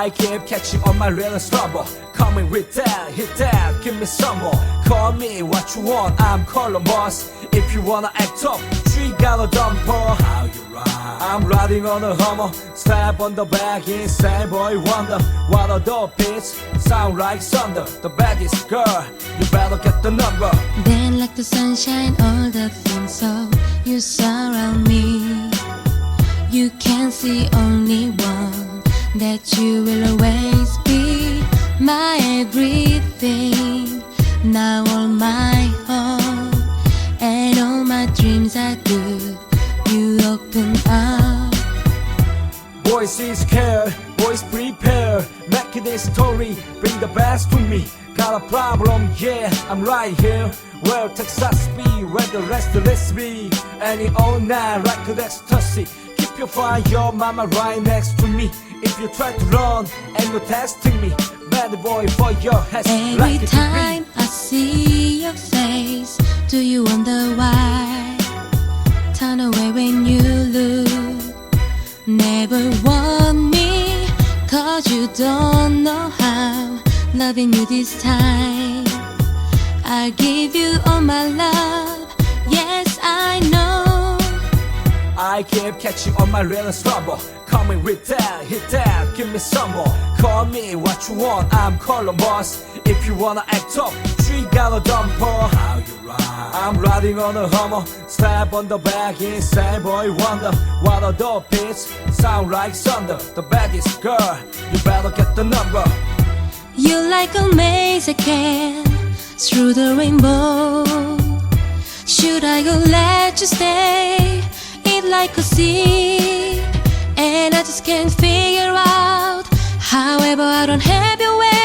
I keep catching on my real trouble. Coming with that, hit that, give me some more. Call me what you want, I'm Columbus. If you wanna act up, she got a dumper. How you ride? I'm riding on a Hummer. Step on the back, inside boy wonder. What are the beats? Sound like thunder. The baddest girl, you better get the number. Then like the sunshine, all the things so you surround me. You can see only one, that you will always be my everything. Now all my hope and all my dreams are good. You open up. Boys is scared, boys prepare. Making this story, bring the best to me. Got a problem, yeah, I'm right here. Where Texas be, where the rest let's be. Any all night, right to ecstasy. Keep your fire, your mama right next to me. If you try to run and you're testing me, bad boy for your head. Every like it time I see your face, do you wonder why? Turn away when you look. Never want me, cause you don't know how. Loving you this time, I'll give you all my love. Yes, I know. I keep catching on my real trouble. Coming with that, hit that, give me some more. Call me what you want, I'm Columbus. If you wanna act up, she got a dumper. How you ride? I'm riding on a Hummer. Step on the back, inside boy wonder. What are the beats? Sound like thunder. The baddest girl, you better get the number. You like a Mexican through the rainbow. Should I go let you stay? It like a sea, and I just can't figure out. However, I don't have your way.